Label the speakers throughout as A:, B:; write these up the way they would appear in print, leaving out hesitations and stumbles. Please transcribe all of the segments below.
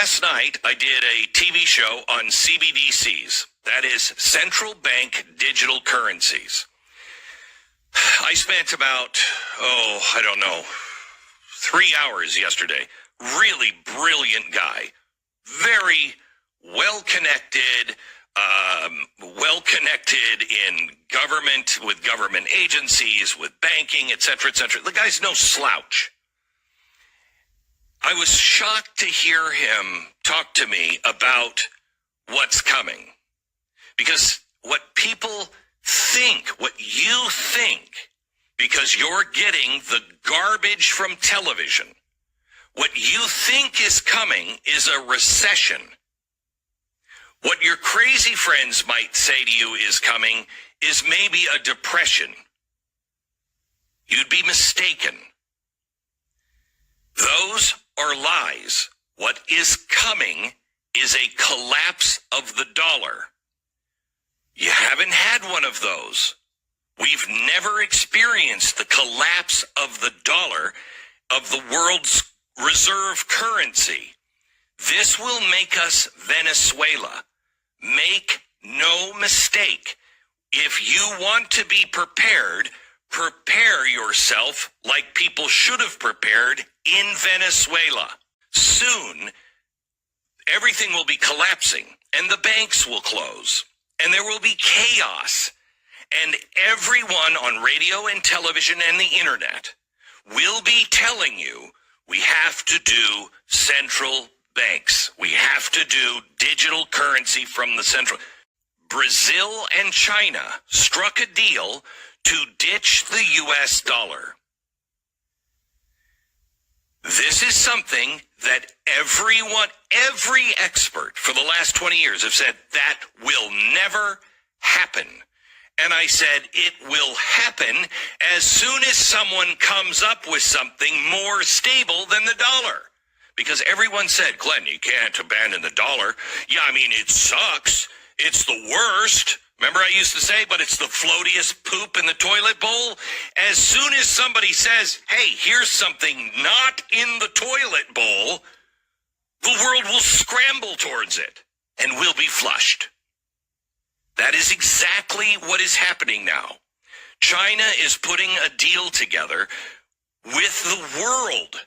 A: last night I did a TV show on CBDCs. That is central bank digital currencies. I spent about, 3 hours yesterday. Really brilliant guy. Very well-connected in government, with government agencies, with banking, etc., etc. The guy's no slouch. I was shocked to hear him talk to me about what's coming. Because what people think, what you think, because you're getting the garbage from television, what you think is coming is a recession. What your crazy friends might say to you is coming is maybe a depression. You'd be mistaken. Those are lies. What is coming is a collapse of the dollar. You haven't had one of those. We've never experienced the collapse of the dollar, of the world's reserve currency. This will make us Venezuela. Make no mistake. If you want to be prepared, prepare yourself like people should have prepared in Venezuela. Soon, everything will be collapsing, and the banks will close, and there will be chaos, and everyone on radio and television and the internet will be telling you we have to do central banks. We have to do digital currency from the central. Brazil and China struck a deal to ditch the U.S. dollar. This is something that every expert for the last 20 years have said that will never happen. And I said it will happen as soon as someone comes up with something more stable than the dollar. Because everyone said, Glenn, you can't abandon the dollar. Yeah, I mean, it sucks. It's the worst. Remember I used to say, but it's the floatiest poop in the toilet bowl? As soon as somebody says, hey, here's something not in the toilet bowl, the world will scramble towards it and will be flushed. That is exactly what is happening now. China is putting a deal together with the world,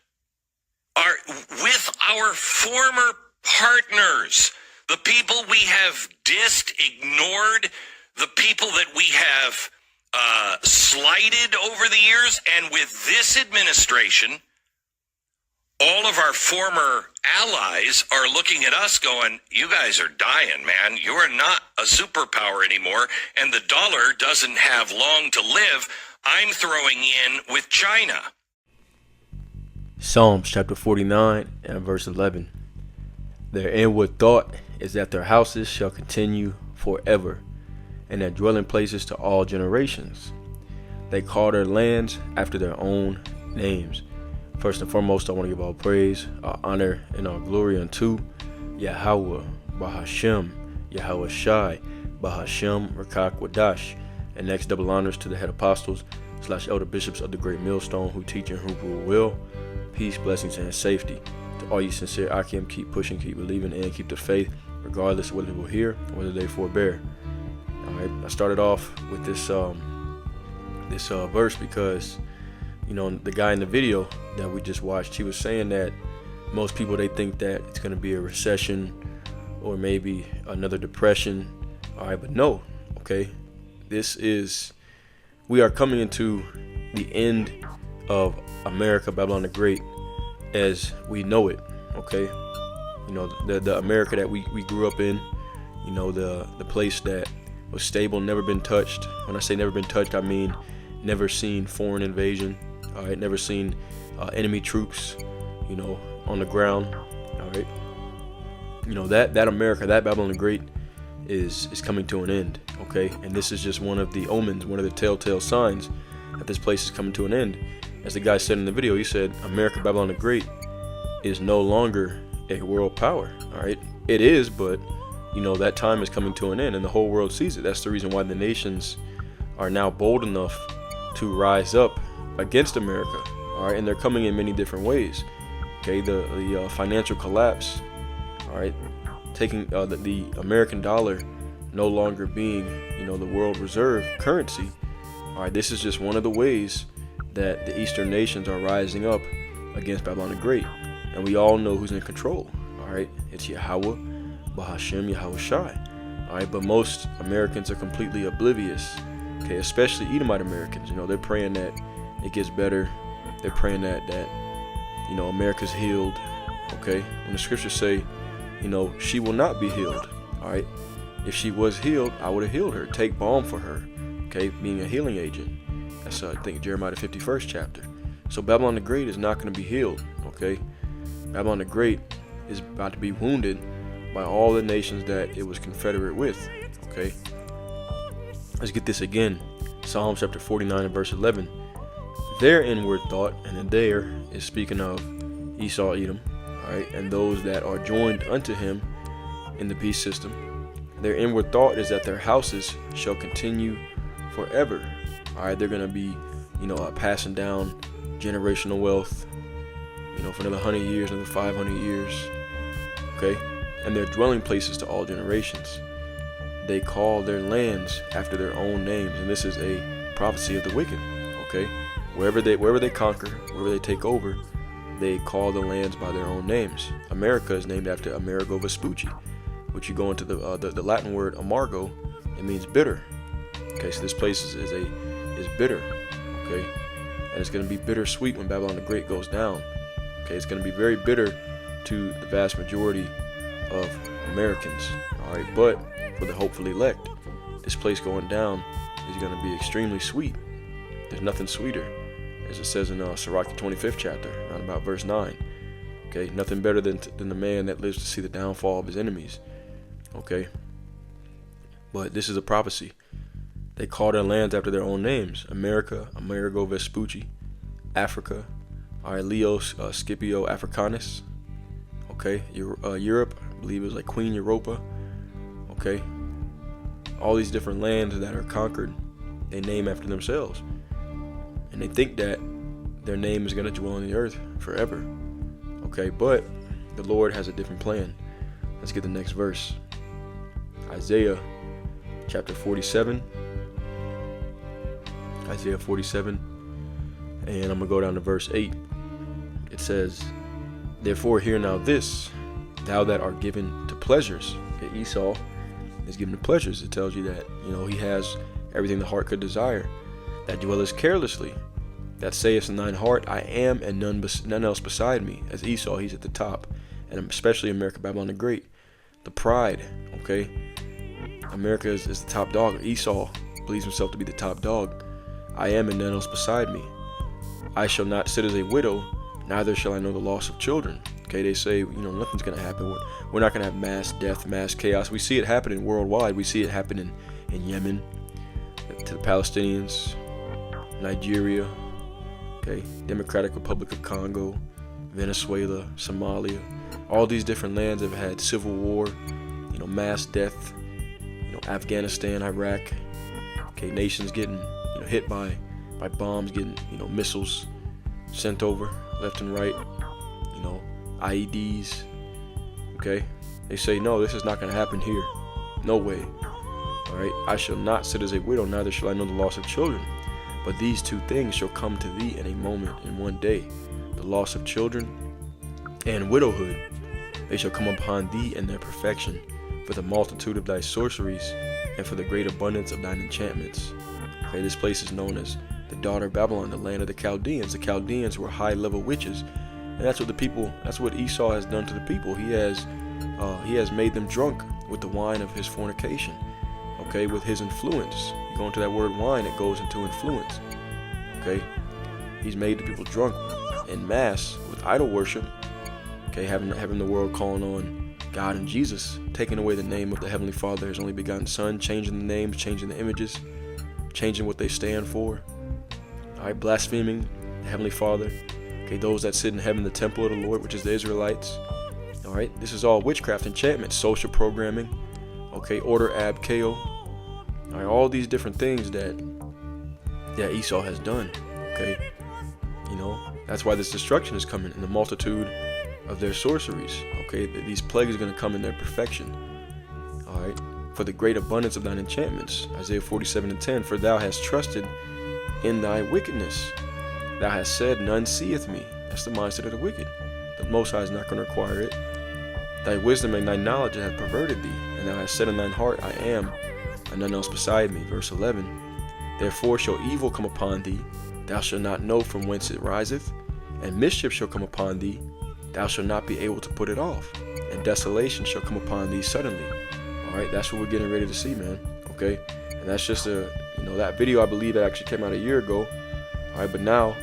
A: with our former partners, the people we have dissed, ignored, the people that we have slighted over the years. And with this administration, all of our former allies are looking at us going, you guys are dying, man. You are not a superpower anymore, and the dollar doesn't have long to live. I'm throwing in with China.
B: Psalms chapter 49 and verse 11. Their inward thought is that their houses shall continue forever, and their dwelling places to all generations. They call their lands after their own names. First and foremost, I want to give all praise, our honor, and our glory unto Yahweh, Bahashem, Yahweh Shai, Bahashem, Rakak Wadash, and next double honors to the head apostles / elder bishops of the great millstone who teach and who rule will. Peace, blessings, and safety. To all you sincere Akim, keep pushing, keep believing, and keep the faith, regardless of whether they will hear or whether they forbear. All right, I started off with this verse because, you know, the guy in the video that we just watched, he was saying that most people, they think that it's going to be a recession or maybe another depression. All right, but no, okay, we are coming into the end of America, Babylon the Great, as we know it. Okay, you know, the America that we grew up in, you know, the place that was stable, never been touched. When I say never been touched, I mean never seen foreign invasion. All right, never seen enemy troops, you know, on the ground. All right, you know, that America, that Babylon the Great is coming to an end. Okay, and this is just one of the omens, one of the telltale signs that this place is coming to an end. As the guy said in the video, he said America, Babylon the Great is no longer a world power. All right, it is, but you know, that time is coming to an end, and the whole world sees it. That's the reason why the nations are now bold enough to rise up against America. All right, and they're coming in many different ways. Okay, the financial collapse All right, taking the American dollar no longer being, the world reserve currency. All right, this is just one of the ways that the Eastern nations are rising up against Babylon the Great, and we all know who's in control. All right, it's Yahweh, Bahashem, Yahweh Shai. All right, but most Americans are completely oblivious. Okay, especially Edomite Americans. They're praying that it gets better. They're praying that America's healed. Okay, when the scriptures say, she will not be healed. All right, if she was healed, I would have healed her. Take balm for her. Okay, being a healing agent. That's I think Jeremiah the 51st chapter. So Babylon the Great is not going to be healed. Okay, Babylon the Great is about to be wounded by all the nations that it was confederate with. Okay, let's get this again. Psalm chapter 49 and verse 11. Their inward thought, and then there is speaking of Esau, Edom, all right, and those that are joined unto him in the beast system. Their inward thought is that their houses shall continue forever. All right, they're gonna be, passing down generational wealth, for another 100 years, another 500 years. Okay, and their dwelling places to all generations. They call their lands after their own names, and this is a prophecy of the wicked. Okay, wherever they conquer, wherever they take over, they call the lands by their own names. America is named after Amerigo Vespucci, which you go into the Latin word amargo, it means bitter. Okay, so this place is bitter. Okay, and it's going to be bittersweet when Babylon the Great goes down. Okay, it's going to be very bitter to the vast majority of Americans. All right, but for the hopeful elect, this place going down is going to be extremely sweet. There's nothing sweeter, as it says in Sirach the 25th chapter, around about verse 9. Okay, nothing better than the man that lives to see the downfall of his enemies. Okay, but this is a prophecy. They call their lands after their own names. America, Amerigo Vespucci. Africa, all right, Leo Scipio Africanus. Okay, Europe, I believe it was like Queen Europa. Okay, all these different lands that are conquered, they name after themselves, and they think that their name is going to dwell on the earth forever. Okay, but the Lord has a different plan. Let's get the next verse. Isaiah chapter 47. Isaiah 47, and I'm going to go down to verse 8. It says, therefore hear now this, thou that art given to pleasures. Okay, Esau is given to pleasures. It tells you that, he has everything the heart could desire. That dwellest carelessly, that sayest in thine heart, I am, and none else beside me. As Esau, he's at the top, and especially America, Babylon the Great. The pride, okay? America is the top dog. Esau believes himself to be the top dog. I am, and none else beside me. I shall not sit as a widow, neither shall I know the loss of children. Okay, they say, nothing's going to happen. We're not going to have mass death, mass chaos. We see it happening worldwide. We see it happen in Yemen, to the Palestinians, Nigeria, okay, Democratic Republic of Congo, Venezuela, Somalia. All these different lands have had civil war, mass death, Afghanistan, Iraq. Okay, nations getting hit by bombs, getting missiles sent over left and right, IEDs. Okay, they say no, this is not going to happen here, no way. All right, I shall not sit as a widow, neither shall I know the loss of children. But these two things shall come to thee in a moment, in one day, the loss of children and widowhood. They shall come upon thee in their perfection, for the multitude of thy sorceries, and for the great abundance of thine enchantments. Okay, this place is known as the daughter of Babylon, the land of the Chaldeans. The Chaldeans were high-level witches, and that's what Esau has done to the people. He has made them drunk with the wine of his fornication. Okay, with his influence. You go into that word wine, it goes into influence. Okay, he's made the people drunk en masse with idol worship. Okay, having the world calling on God and Jesus, taking away the name of the Heavenly Father, His only begotten Son, changing the names, changing the images, changing what they stand for. All right, blaspheming the Heavenly Father. Okay, those that sit in heaven, the temple of the Lord, which is the Israelites. All right, this is all witchcraft, enchantment, social programming. Okay, order ab chaos. All right, all these different things that Esau has done. Okay, that's why this destruction is coming, and the multitude of their sorceries. Okay, these plagues are going to come in their perfection. All right, for the great abundance of thine enchantments. Isaiah 47:10. For thou hast trusted in thy wickedness. Thou hast said, none seeth me. That's the mindset of the wicked. The Most High is not going to require it. Thy wisdom and thy knowledge hath perverted thee, and thou hast said in thine heart, I am, and none else beside me. Verse 11. Therefore shall evil come upon thee, thou shalt not know from whence it riseth, and mischief shall come upon thee, thou shalt not be able to put it off, and desolation shall come upon thee suddenly. All right, that's what we're getting ready to see, man. Okay, and that's just that video, I believe, that actually came out a year ago. All right, but now,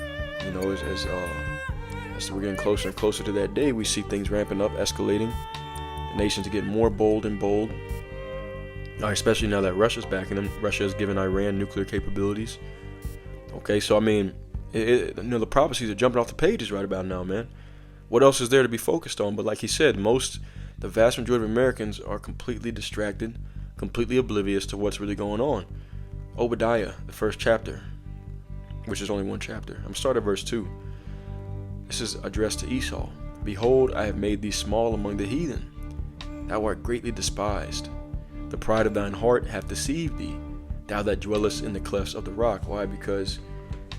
B: as we're getting closer and closer to that day, we see things ramping up, escalating. The nations are getting more bold and bold. All right, especially now that Russia's backing them. Russia has given Iran nuclear capabilities. Okay, so I mean, the prophecies are jumping off the pages right about now, man. What else is there to be focused on? But like he said, the vast majority of Americans are completely distracted, completely oblivious to what's really going on. Obadiah, the first chapter, which is only one chapter. I'm starting at verse 2. This is addressed to Esau. Behold, I have made thee small among the heathen. Thou art greatly despised. The pride of thine heart hath deceived thee, thou that dwellest in the clefts of the rock. Why? Because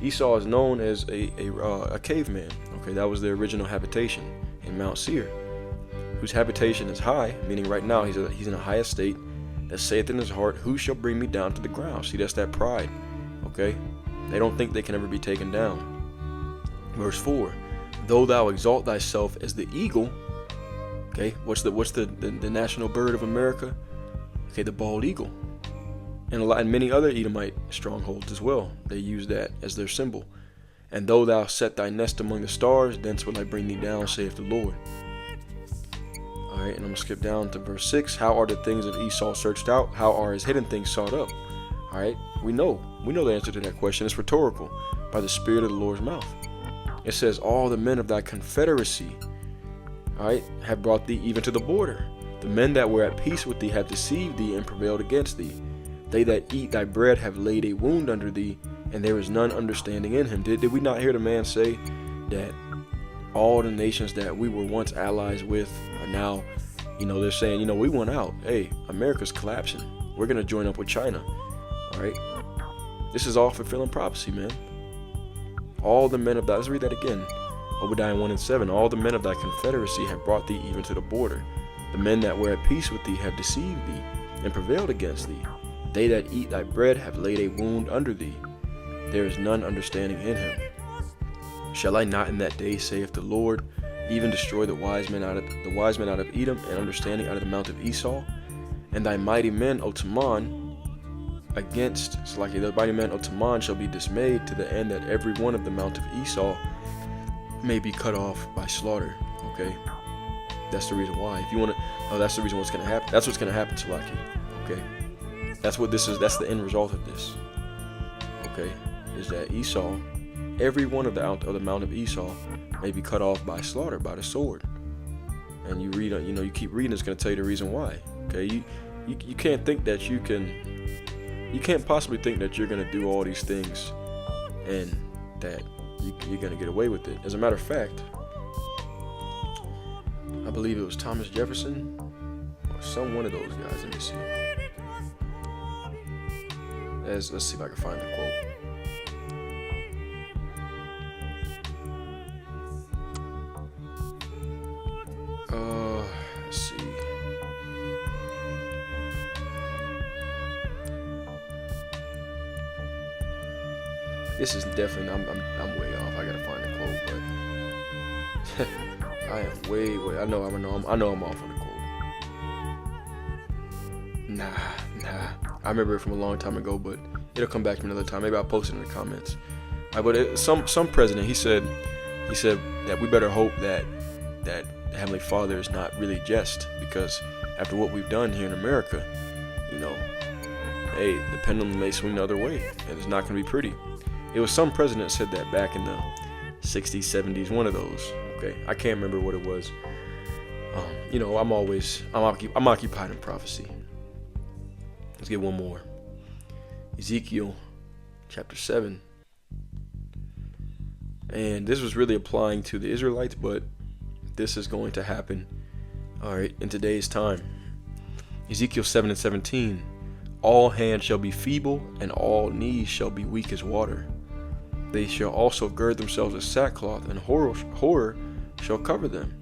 B: Esau is known as a caveman. Okay, that was their original habitation in Mount Seir, whose habitation is high, meaning right now he's in a high estate, that saith in his heart, who shall bring me down to the ground? See, that's that pride. Okay, they don't think they can ever be taken down. Verse 4. Though thou exalt thyself as the eagle. Okay, what's the national bird of America? Okay, the bald eagle. And many other Edomite strongholds as well. They use that as their symbol. And though thou set thy nest among the stars, thence will I bring thee down, saith the Lord. Alright, and I'm going to skip down to verse 6. How are the things of Esau searched out? How are his hidden things sought up? Alright, we know the answer to that question. It's rhetorical, by the Spirit of the Lord's mouth. It says, all the men of thy confederacy, alright, have brought thee even to the border. The men that were at peace with thee have deceived thee and prevailed against thee. They that eat thy bread have laid a wound under thee, and there is none understanding in him. Did we not hear the man say that all the nations that we were once allies with are now, they're saying, we went out. Hey, America's collapsing. We're going to join up with China. All right. This is all fulfilling prophecy, man. All the men of thy, let's read that again. Obadiah 1:7. All the men of thy confederacy have brought thee even to the border. The men that were at peace with thee have deceived thee and prevailed against thee. They that eat thy bread have laid a wound under thee. There is none understanding in him. Shall I not in that day, saith the Lord, even destroy the wise men out of Edom, and understanding out of the mount of Esau? And thy mighty men, O Teman, the mighty men of Teman shall be dismayed, to the end that every one of the mount of Esau may be cut off by slaughter. Okay, that's the reason why. If you want to, that's the reason what's going to happen. That's what's going to happen, Salaki. Okay, that's what this is. That's the end result of this. Okay, is that Esau, every one of the mount of Esau, may be cut off by slaughter, by the sword. And you read, you keep reading. It's going to tell you the reason why. Okay, you can't think that you can't possibly think that you're going to do all these things and that you're going to get away with it. As a matter of fact, I believe it was Thomas Jefferson or one of those guys. Let me see. Let's see if I can find the quote. Let's see. This is definitely, I'm way off. I gotta find the quote, but I am way. I know I'm off on the quote. Nah. I remember it from a long time ago, but it'll come back to me another time. Maybe I'll post it in the comments. But some president, he said that we better hope that the Heavenly Father is not really just, because after what we've done here in America, hey, the pendulum may swing the other way, and it's not going to be pretty. It was some president said that back in the 60s, 70s, one of those. Okay, I can't remember what it was. I'm occupied in prophecy. Let's get one more. Ezekiel chapter 7. And this was really applying to the Israelites, but this is going to happen, all right, in today's time. Ezekiel 7:17, all hands shall be feeble, and all knees shall be weak as water. They shall also gird themselves with sackcloth, and horror shall cover them.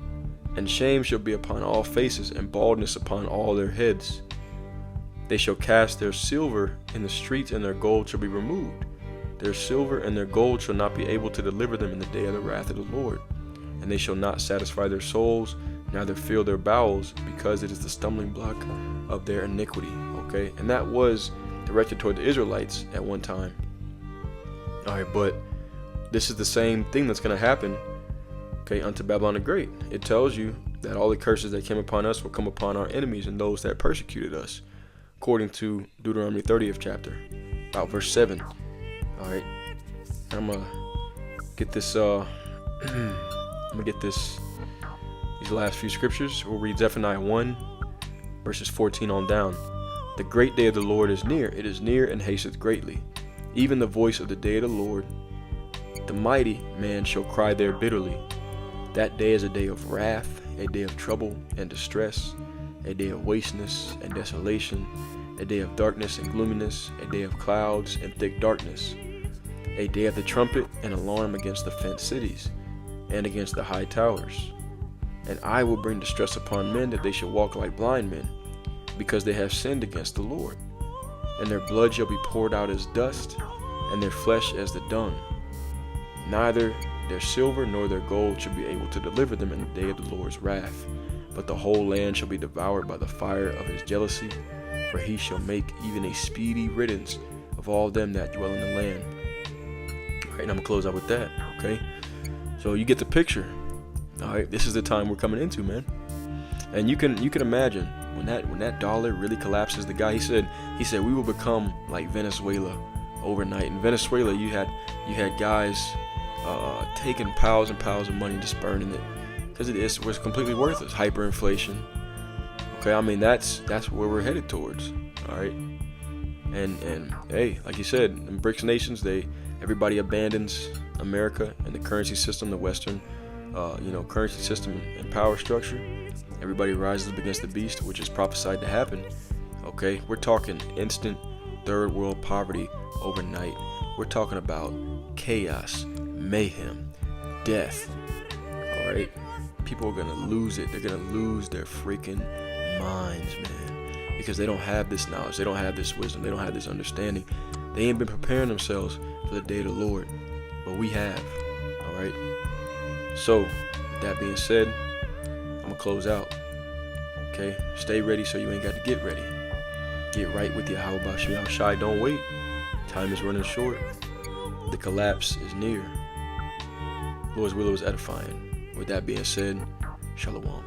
B: And shame shall be upon all faces, and baldness upon all their heads. They shall cast their silver in the streets, and their gold shall be removed. Their silver and their gold shall not be able to deliver them in the day of the wrath of the Lord. And they shall not satisfy their souls, neither fill their bowels, because it is the stumbling block of their iniquity. Okay, and that was directed toward the Israelites at one time. All right, but this is the same thing that's going to happen, okay, unto Babylon the Great. It tells you that all the curses that came upon us will come upon our enemies and those that persecuted us, according to Deuteronomy 30th chapter, about verse 7. All right, I'm gonna get this. These last few scriptures. We'll read Zephaniah 1, verses 14 on down. The great day of the Lord is near; it is near and hasteth greatly. Even the voice of the day of the Lord. The mighty man shall cry there bitterly. That day is a day of wrath, a day of trouble and distress, a day of wasteness and desolation, a day of darkness and gloominess, a day of clouds and thick darkness, a day of the trumpet and alarm against the fenced cities and against the high towers. And I will bring distress upon men, that they shall walk like blind men, because they have sinned against the Lord. And their blood shall be poured out as dust, and their flesh as the dung. Neither their silver nor their gold shall be able to deliver them in the day of the Lord's wrath, but the whole land shall be devoured by the fire of his jealousy, for he shall make even a speedy riddance of all them that dwell in the land. All right, and I'm gonna close out with that. Okay, so you get the picture. All right, this is the time we're coming into, man. And you can imagine when that dollar really collapses. The guy, he said we will become like Venezuela overnight. In Venezuela, you had guys taking piles and piles of money and just burning it because it was completely worthless. Hyperinflation. Okay, I mean that's where we're headed towards. All right, and hey, like you said, in BRICS nations, everybody abandons America and the currency system, the Western currency system and power structure. Everybody rises up against the beast, which is prophesied to happen. Okay, we're talking instant third world poverty overnight. We're talking about chaos, mayhem, death. All right, people are gonna lose it. They're gonna lose their freaking minds, man, because they don't have this knowledge, they don't have this wisdom, they don't have this understanding. They ain't been preparing themselves for the day of the Lord, but we have. All right. So, with that being said, I'm gonna close out. Okay, stay ready so you ain't got to get ready. Get right with Yahweh Bashim Shai. Don't wait. Time is running short. The collapse is near. Lord's will is edifying. With that being said, Shalom.